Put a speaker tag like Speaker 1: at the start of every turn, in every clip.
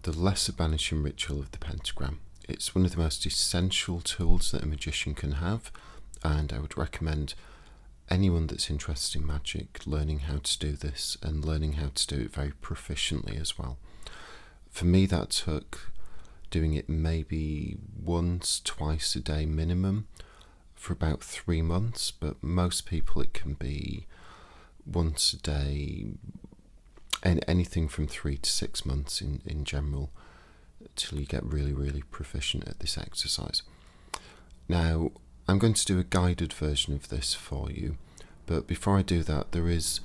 Speaker 1: the lesser banishing ritual of the pentagram. It's one of the most essential tools that a magician can have, and I would recommend anyone that's interested in magic learning how to do this and learning how to do it very proficiently as well. For me, that took doing it maybe once, twice a day minimum for about 3 months, but most people it can be once a day, and anything from 3 to 6 months in general, till you get really, really proficient at this exercise. Now, I'm going to do a guided version of this for you, but before I do that, there is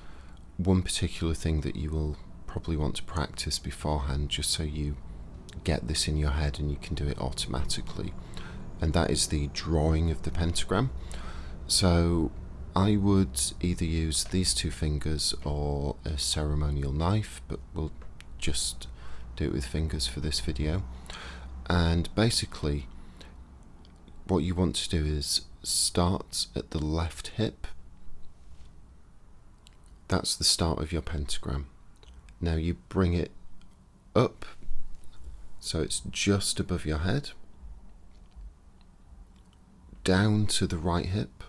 Speaker 1: one particular thing that you will probably want to practice beforehand, just so you get this in your head and you can do it automatically, and that is the drawing of the pentagram. So I would either use these 2 fingers or a ceremonial knife, but we'll just do it with fingers for this video. And basically what you want to do is start at the left hip. That's the start of your pentagram. Now you bring it up so it's just above your head, down to the right hip,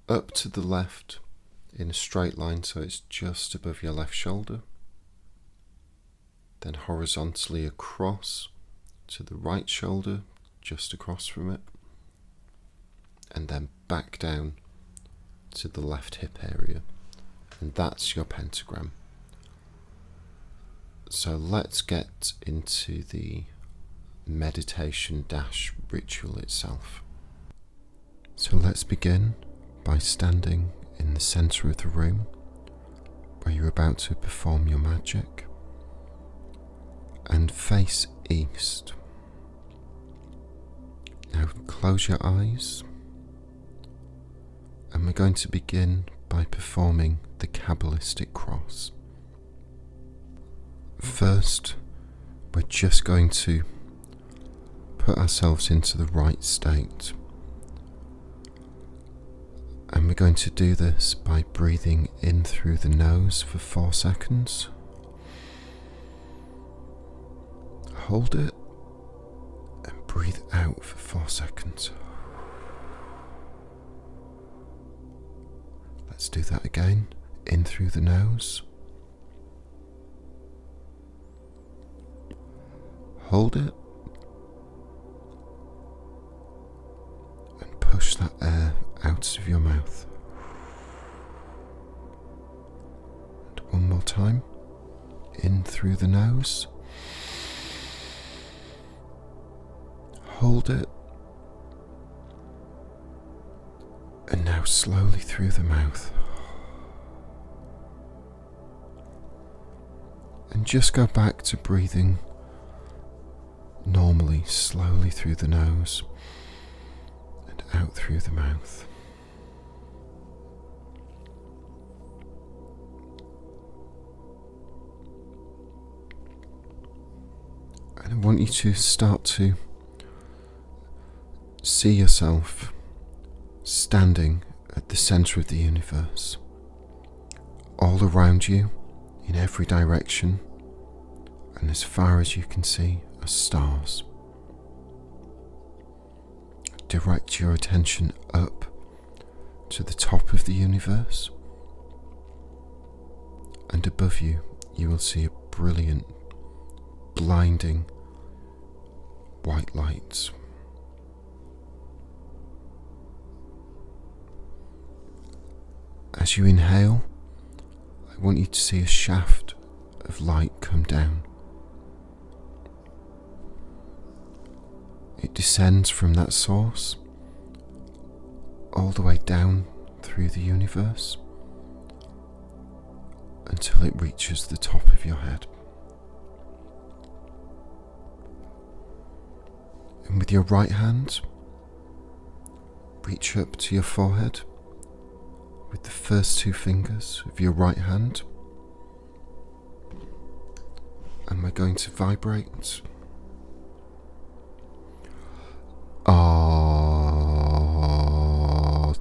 Speaker 1: up to the left in a straight line so it's just above your left shoulder, then horizontally across to the right shoulder, just across from it, and then back down to the left hip area, and that's your pentagram. So let's get into the meditation - ritual itself. So let's begin by standing in the center of the room where you're about to perform your magic, and face east. Now close your eyes, and we're going to begin by performing the cabalistic cross. First, we're just going to put ourselves into the right state, and we're going to do this by breathing in through the nose for 4 seconds. Hold it and breathe out for 4 seconds. Let's do that again. In through the nose. Hold it and push that air out of your mouth. And one more time. In through the nose. Hold it. And now slowly through the mouth. And just go back to breathing normally, slowly through the nose and out through the mouth. And I want you to start to see yourself standing at the center of the universe. All around you, in every direction, and as far as you can see, are stars. Direct your attention up to the top of the universe, and above you, you will see a brilliant, blinding white light. As you inhale, I want you to see a shaft of light come down. It descends from that source all the way down through the universe until it reaches the top of your head. And with your right hand, reach up to your forehead with the first 2 fingers of your right hand, and we're going to vibrate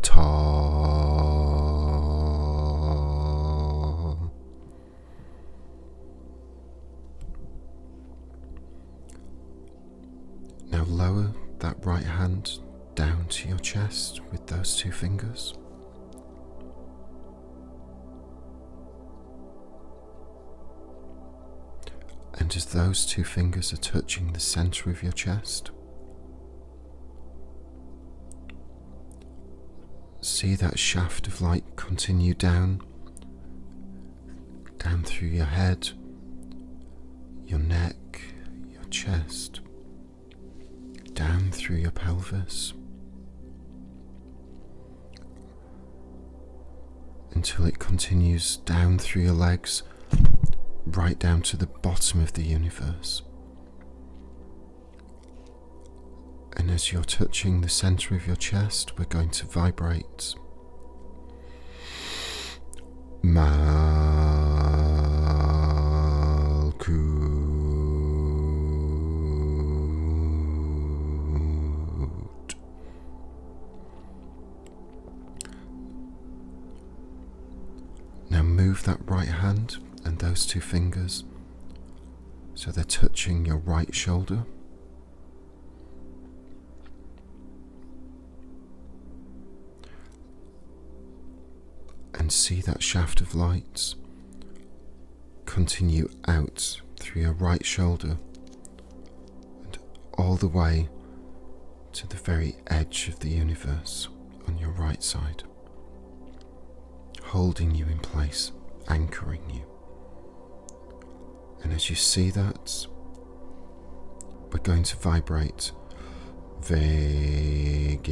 Speaker 1: Ta. lower that right hand down to your chest with those two fingers. And as those two fingers are touching the center of your chest, see that shaft of light continue down through your head, your neck, your chest, down through your pelvis, until it continues down through your legs, right down to the bottom of the universe. And as you're touching the center of your chest, we're going to vibrate Malkut. Now move that right hand and those two fingers so they're touching your right shoulder. And see that shaft of light continue out through your right shoulder and all the way to the very edge of the universe on your right side, holding you in place, anchoring you. And as you see that, we're going to vibrate Vegebu.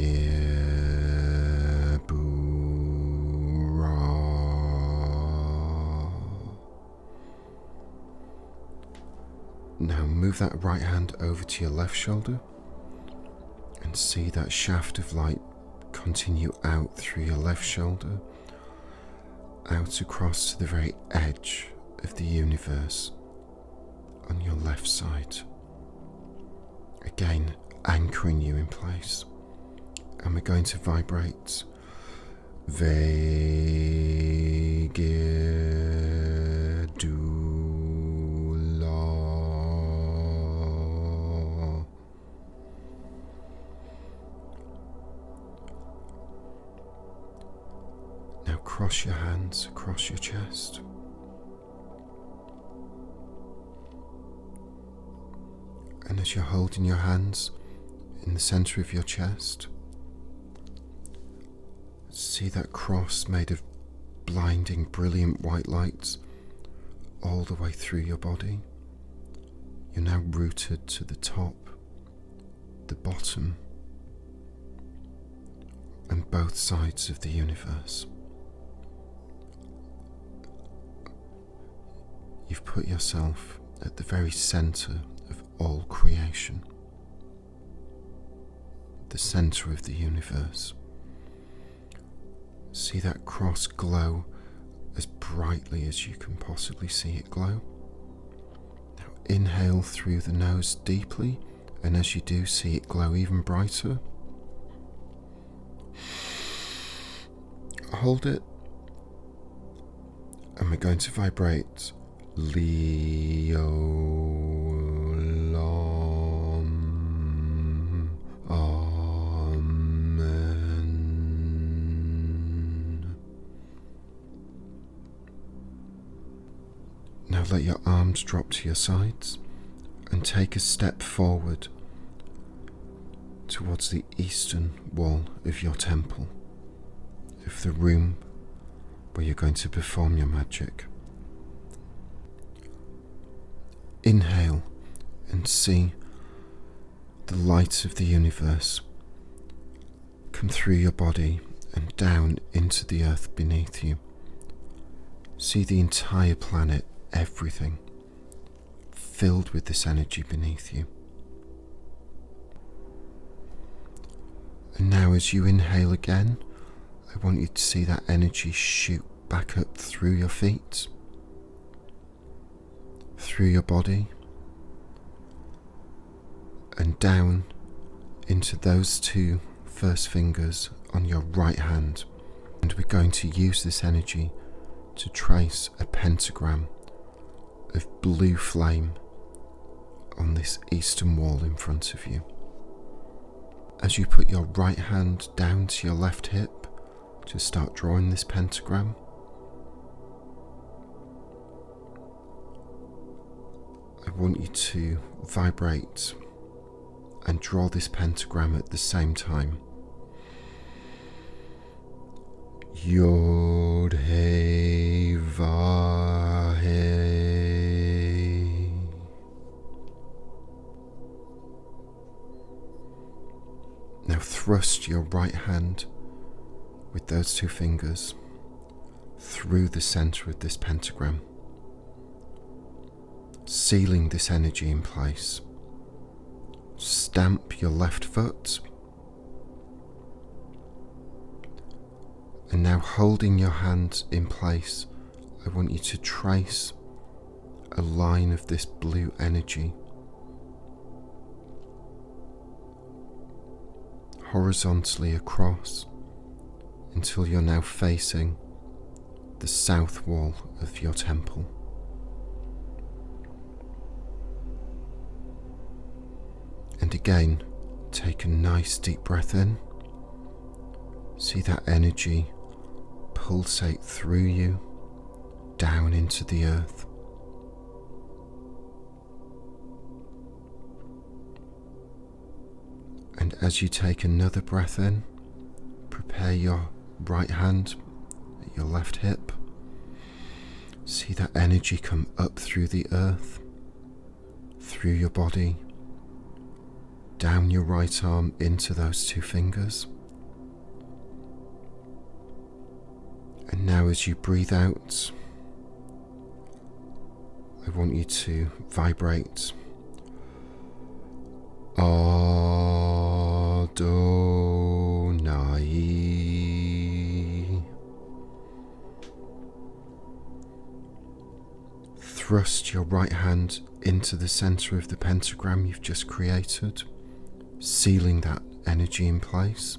Speaker 1: Now move that right hand over to your left shoulder and see that shaft of light continue out through your left shoulder, out across to the very edge of the universe on your left side. Again, anchoring you in place. And we're going to vibrate Vegedula. Now cross your hands across your chest. And as you're holding your hands in the center of your chest, see that cross made of blinding, brilliant white lights all the way through your body. You're now rooted to the top, the bottom, and both sides of the universe. You've put yourself at the very center of all creation, the center of the universe. See that cross glow as brightly as you can possibly see it glow. Now inhale through the nose deeply, and as you do, see it glow even brighter. Hold it, and we're going to vibrate Leolam. Amen. Now let your arms drop to your sides and take a step forward towards the eastern wall of your temple, of the room where you're going to perform your magic. Inhale and see the light of the universe come through your body and down into the earth beneath you. See the entire planet, everything, filled with this energy beneath you. And now as you inhale again, I want you to see that energy shoot back up through your feet, through your body, and down into those two first fingers on your right hand. And we're going to use this energy to trace a pentagram of blue flame on this eastern wall in front of you. as you put your right hand down to your left hip to start drawing this pentagram, I want you to vibrate and draw this pentagram at the same time. Yod He Va He. Now thrust your right hand with those two fingers through the center of this pentagram, sealing this energy in place. Stamp your left foot, and now holding your hand in place, I want you to trace a line of this blue energy horizontally across until you're now facing the south wall of your temple. And again, take a nice deep breath in. See that energy pulsate through you, down into the earth. And as you take another breath in, prepare your right hand at your left hip. See that energy come up through the earth, through your body, down your right arm into those two fingers. And now as you breathe out, I want you to vibrate Adonai. Thrust your right hand into the center of the pentagram you've just created, sealing that energy in place.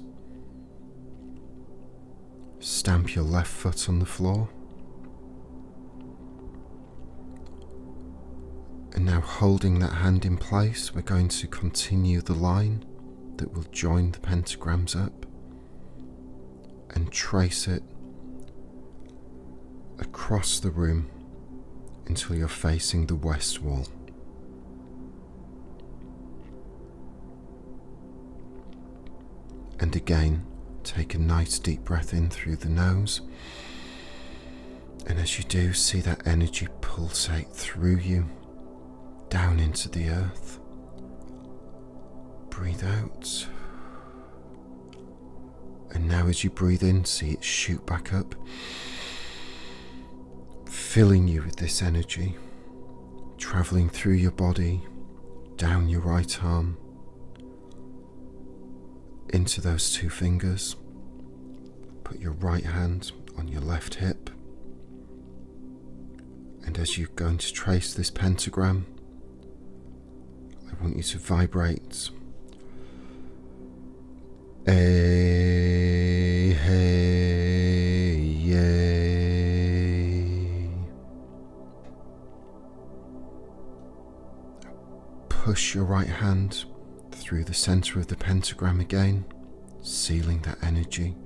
Speaker 1: Stamp your left foot on the floor. And now holding that hand in place, we're going to continue the line that will join the pentagrams up and trace it across the room until you're facing the west wall. And again, take a nice deep breath in through the nose. And as you do, see that energy pulsate through you, down into the earth. Breathe out. And now as you breathe in, see it shoot back up, filling you with this energy, traveling through your body, down your right arm, into those two fingers. Put your right hand on your left hip. And as you're going to trace this pentagram, I want you to vibrate Push your right hand through the center of the pentagram again, sealing that energy.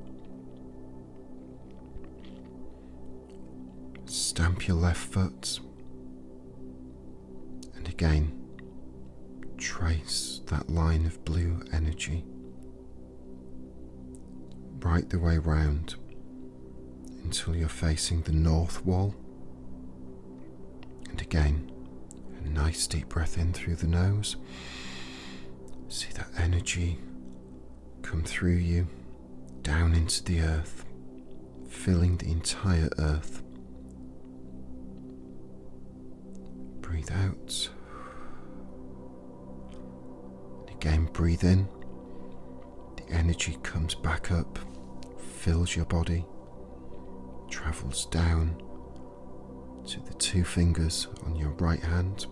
Speaker 1: Stamp your left foot, and again trace that line of blue energy right the way round until you're facing the north wall. And again, a nice deep breath in through the nose. See that energy come through you, down into the earth, filling the entire earth. Breathe out. Again, breathe in. The energy comes back up, fills your body, travels down to the two fingers on your right hand.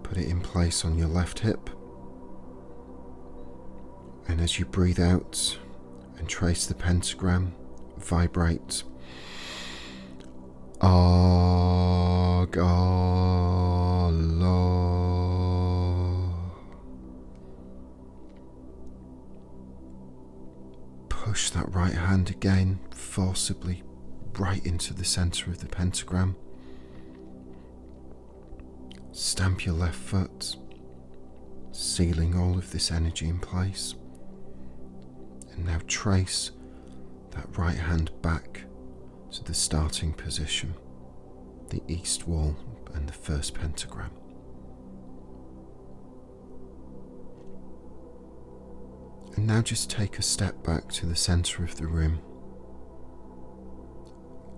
Speaker 1: Put it in place on your left hip. And as you breathe out and trace the pentagram, vibrate Agalo. possibly right into the centre of the pentagram. Stamp your left foot, sealing all of this energy in place. And now trace that right hand back to the starting position, the east wall and the first pentagram. And now just take a step back to the centre of the room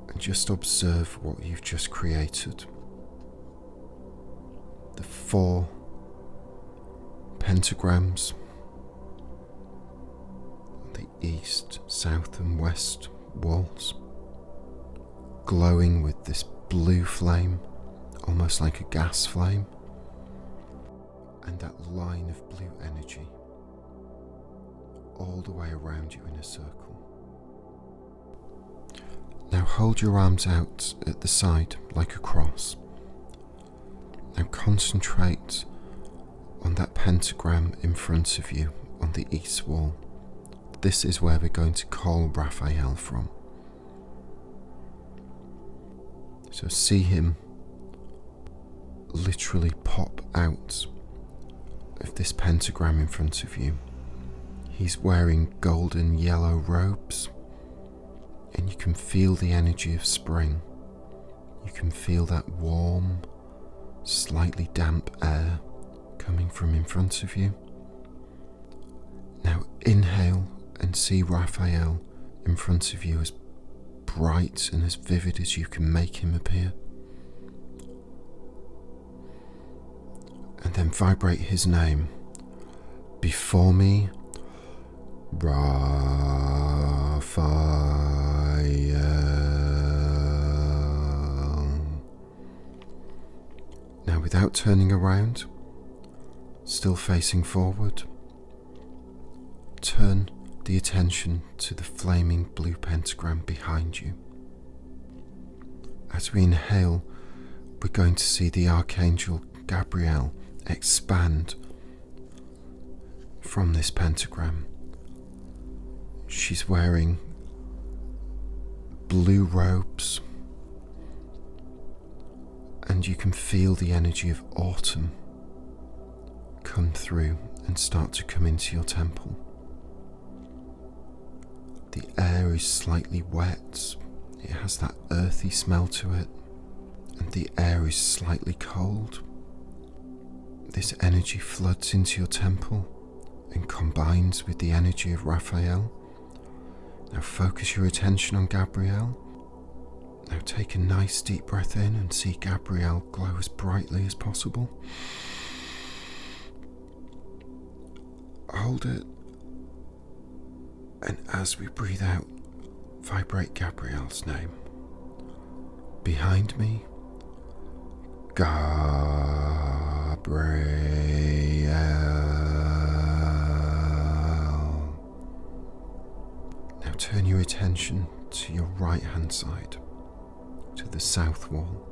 Speaker 1: and just observe what you've just created. The 4 pentagrams on the east, south and west walls, glowing with this blue flame, almost like a gas flame, and that line of blue energy all the way around you in a circle. Now hold your arms out at the side like a cross. Now concentrate on that pentagram in front of you on the east wall. This is where we're going to call Raphael from. So see him literally pop out of this pentagram in front of you. He's wearing golden yellow robes, and you can feel the energy of spring. You can feel that warm, slightly damp air coming from in front of you. Now inhale and see Raphael in front of you as bright and as vivid as you can make him appear. And then vibrate his name. Before me, Raphael. Now without turning around, still facing forward, turn the attention to the flaming blue pentagram behind you. As we inhale, we're going to see the archangel Gabriel expand from this pentagram. She's wearing blue robes, and you can feel the energy of autumn come through and start to come into your temple. The air is slightly wet, it has that earthy smell to it, and the air is slightly cold. This energy floods into your temple and combines with the energy of Raphael. Now focus your attention on Gabriel. Now take a nice deep breath in and see Gabriel glow as brightly as possible. Hold it. And as we breathe out, vibrate Gabriel's name. Behind me, Gabriel. Now turn your attention to your right hand side, to the south wall.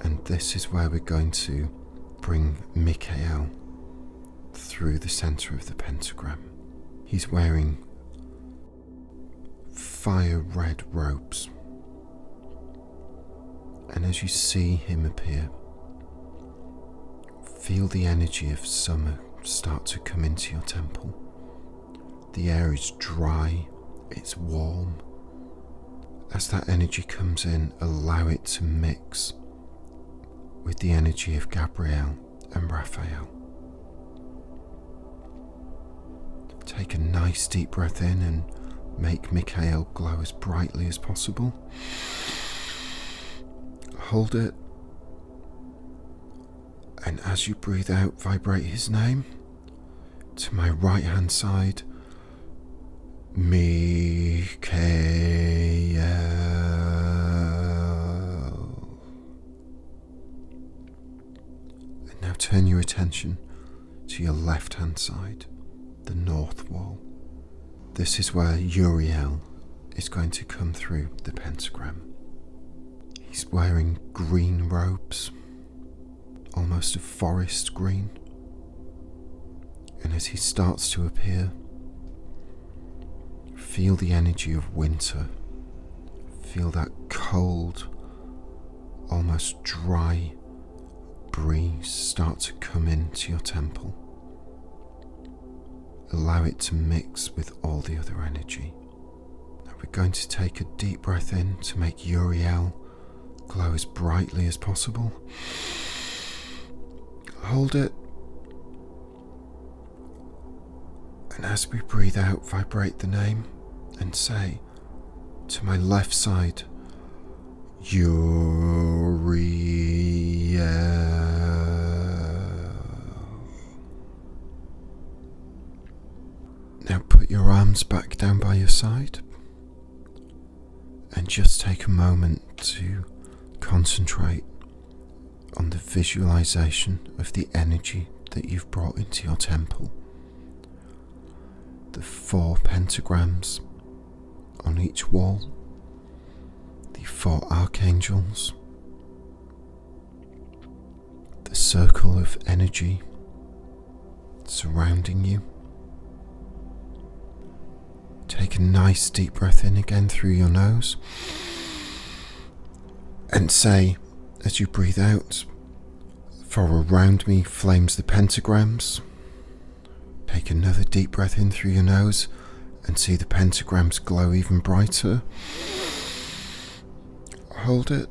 Speaker 1: And this is where we're going to bring Michael through the center of the pentagram. He's wearing fire red robes. And as you see him appear, feel the energy of summer start to come into your temple. The air is dry, it's warm. As that energy comes in, allow it to mix with the energy of Gabriel and Raphael. Take a nice deep breath in and make Michael glow as brightly as possible. Hold it. And as you breathe out, vibrate his name. To my right hand side, Michael. And now turn your attention to your left hand side, the north wall. This is where Uriel is going to come through the pentagram. He's wearing green robes, almost a forest green. And as he starts to appear, feel the energy of winter. Feel that cold, almost dry breeze start to come into your temple. Allow it to mix with all the other energy. Now we're going to take a deep breath in to make Uriel glow as brightly as possible. Hold it. And as we breathe out, vibrate the name and say to my left side, Uriel. Now put your arms back down by your side and just take a moment to concentrate on the visualization of the energy that you've brought into your temple. The 4 pentagrams on each wall, the 4 archangels, the circle of energy surrounding you. Take a nice deep breath in again through your nose and say, as you breathe out, for around me flames the pentagrams. Take another deep breath in through your nose and see the pentagrams glow even brighter. Hold it.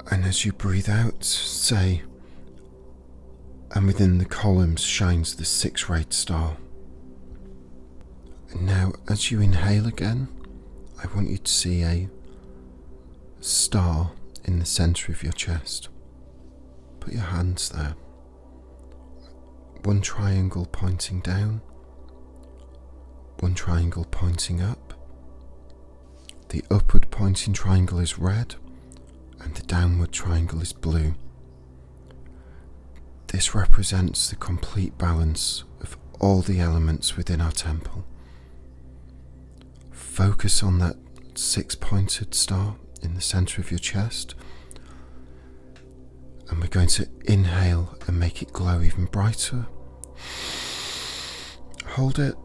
Speaker 1: And as you breathe out, say, and within the columns shines the 6-rayed star. And now, as you inhale again, I want you to see a star in the centre of your chest. Put your hands there. One triangle pointing down, one triangle pointing up. The upward pointing triangle is red, and the downward triangle is blue. This represents the complete balance of all the elements within our temple. Focus on that 6-pointed star in the centre of your chest, and we're going to inhale and make it glow even brighter. Hold it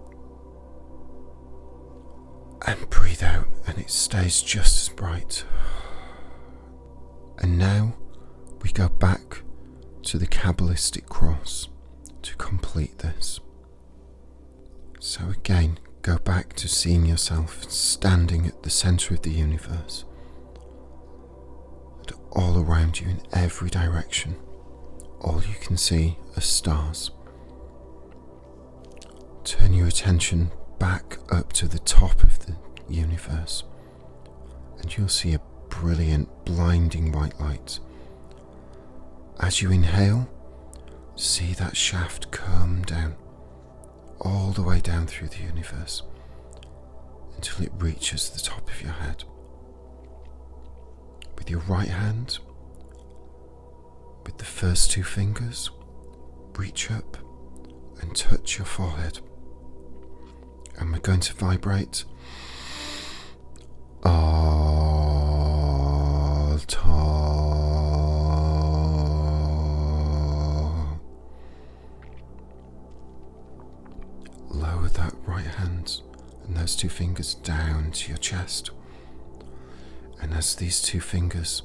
Speaker 1: and breathe out, and it stays just as bright. And now we go back to the cabalistic cross to complete this. So again, go back to seeing yourself standing at the centre of the universe, and all around you in every direction, all you can see are stars. Turn your attention back up to the top of the universe, and you'll see a brilliant, blinding white light. As you inhale, see that shaft come down, all the way down through the universe, until it reaches the top of your head. With your right hand, with the first 2 fingers, reach up and touch your forehead. And we're going to vibrate Lower that right hand and those 2 fingers down to your chest. And as these 2 fingers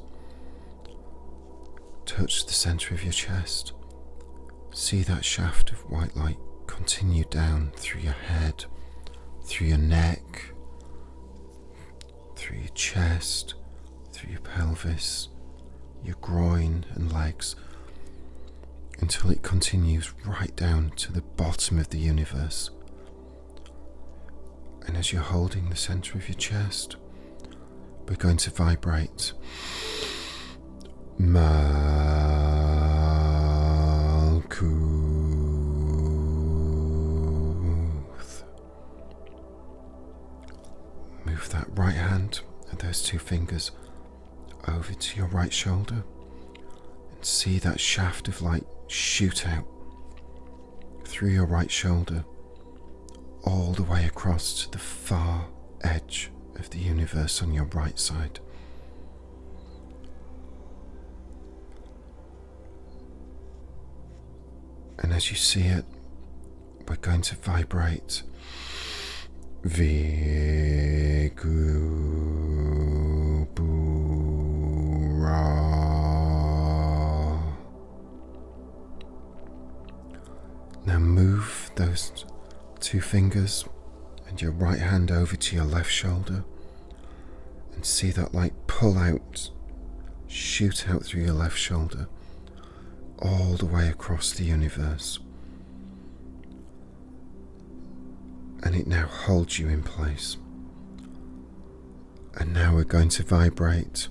Speaker 1: touch the centre of your chest, see that shaft of white light continue down through your head, through your neck, through your chest, through your pelvis, your groin and legs, until it continues right down to the bottom of the universe. And as you're holding the centre of your chest, we're going to vibrate Malkuth. Move that right hand and those 2 fingers over to your right shoulder and see that shaft of light shoot out through your right shoulder all the way across to the far edge of the universe on your right side. And as you see it, we're going to vibrate Vigubura. Now move those 2 fingers and your right hand over to your left shoulder and see that light pull out, shoot out through your left shoulder all the way across the universe. And it now holds you in place. And now we're going to vibrate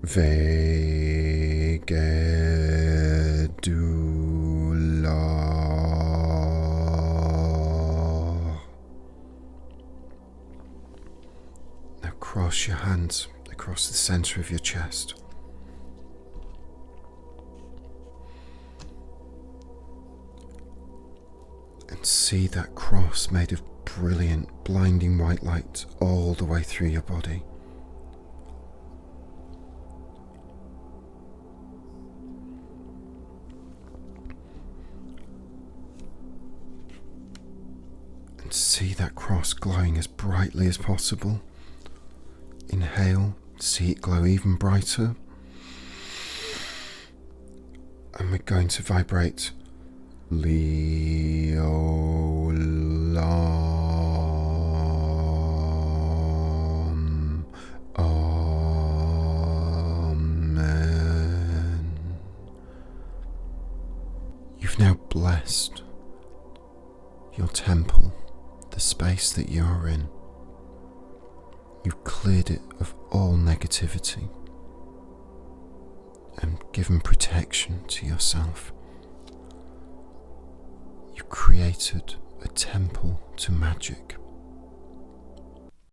Speaker 1: Vegedula. Now cross your hands across the center of your chest. And see that cross made of brilliant, blinding white light all the way through your body. And see that cross glowing as brightly as possible. Inhale, see it glow even brighter. And we're going to vibrate Leolam. Amen. You've now blessed your temple, the space that you are in. You've cleared it of all negativity and given protection to yourself. You created a temple to magic.